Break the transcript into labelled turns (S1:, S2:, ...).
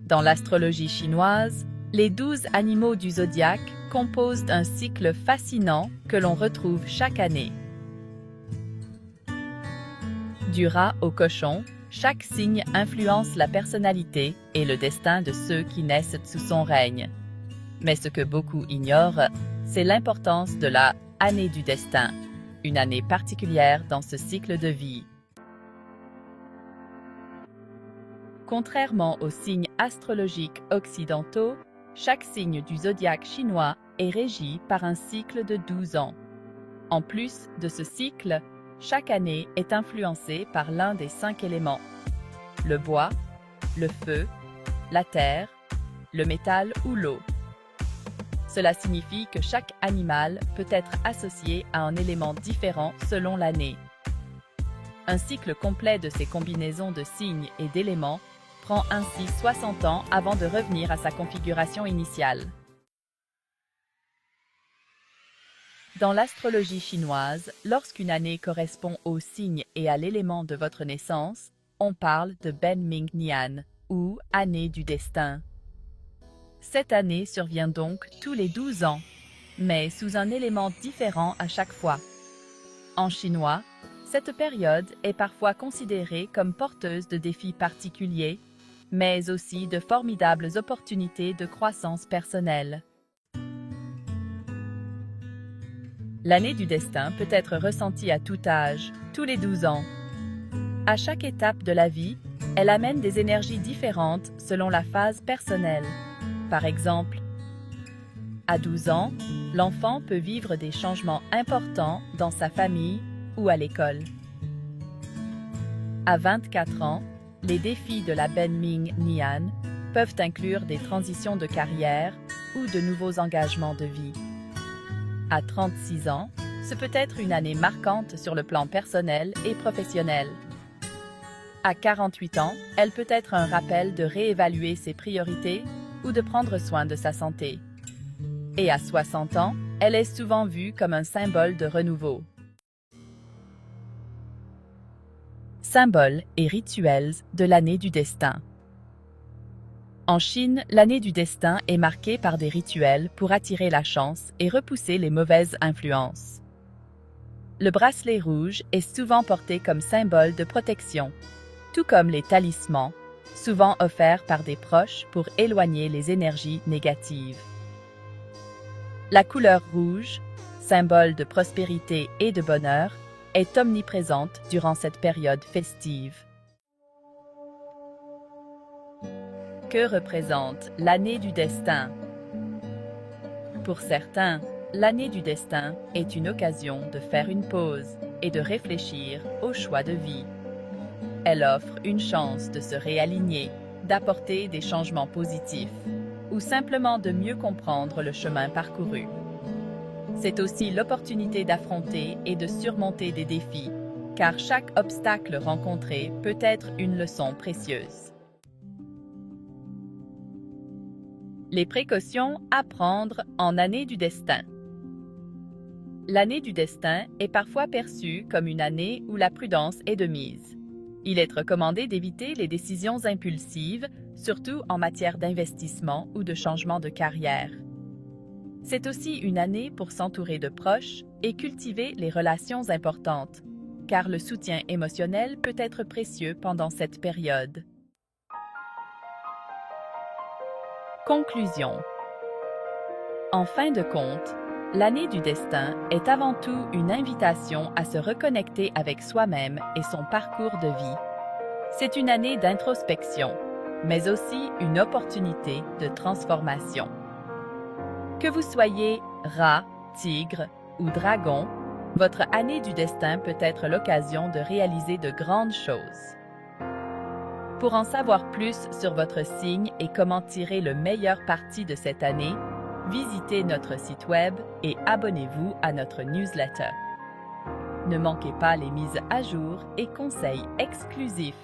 S1: Dans l'astrologie chinoise, les 12 animaux du zodiaque composent un cycle fascinant que l'on retrouve chaque année. Du rat au cochon, chaque signe influence la personnalité et le destin de ceux qui naissent sous son règne. Mais ce que beaucoup ignorent, c'est l'importance de la année du destin, une année particulière dans ce cycle de vie. Contrairement aux signes astrologiques occidentaux, chaque signe du zodiaque chinois est régi par un cycle de 12 ans. En plus de ce cycle, chaque année est influencée par l'un des 5 éléments: le bois, le feu, la terre, le métal ou l'eau. Cela signifie que chaque animal peut être associé à un élément différent selon l'année. Un cycle complet de ces combinaisons de signes et d'éléments prend ainsi 60 ans avant de revenir à sa configuration initiale. Dans l'astrologie chinoise, lorsqu'une année correspond au signe et à l'élément de votre naissance, on parle de Ben Ming Nian, ou année du destin. Cette année survient donc tous les 12 ans, mais sous un élément différent à chaque fois. En chinois, cette période est parfois considérée comme porteuse de défis particuliers, mais aussi de formidables opportunités de croissance personnelle. L'année du destin peut être ressentie à tout âge, tous les 12 ans. À chaque étape de la vie, elle amène des énergies différentes selon la phase personnelle. Par exemple, à 12 ans, l'enfant peut vivre des changements importants dans sa famille ou à l'école. À 24 ans, les défis de la Ben Ming Nian peuvent inclure des transitions de carrière ou de nouveaux engagements de vie. À 36 ans, ce peut être une année marquante sur le plan personnel et professionnel. À 48 ans, elle peut être un rappel de réévaluer ses priorités ou de prendre soin de sa santé. Et à 60 ans, elle est souvent vue comme un symbole de renouveau. Symboles et rituels de l'année du destin. En Chine, l'année du destin est marquée par des rituels pour attirer la chance et repousser les mauvaises influences. Le bracelet rouge est souvent porté comme symbole de protection, tout comme les talismans, souvent offerts par des proches pour éloigner les énergies négatives. La couleur rouge, symbole de prospérité et de bonheur, est omniprésente durant cette période festive. Que représente l'année du destin? Pour certains, l'année du destin est une occasion de faire une pause et de réfléchir au choix de vie. Elle offre une chance de se réaligner, d'apporter des changements positifs ou simplement de mieux comprendre le chemin parcouru. C'est aussi l'opportunité d'affronter et de surmonter des défis, car chaque obstacle rencontré peut être une leçon précieuse. Les précautions à prendre en année du destin. L'année du destin est parfois perçue comme une année où la prudence est de mise. Il est recommandé d'éviter les décisions impulsives, surtout en matière d'investissement ou de changement de carrière. C'est aussi une année pour s'entourer de proches et cultiver les relations importantes, car le soutien émotionnel peut être précieux pendant cette période. Conclusion. En fin de compte, l'année du destin est avant tout une invitation à se reconnecter avec soi-même et son parcours de vie. C'est une année d'introspection, mais aussi une opportunité de transformation. Que vous soyez rat, tigre ou dragon, votre année du destin peut être l'occasion de réaliser de grandes choses. Pour en savoir plus sur votre signe et comment tirer le meilleur parti de cette année, visitez notre site web et abonnez-vous à notre newsletter. Ne manquez pas les mises à jour et conseils exclusifs.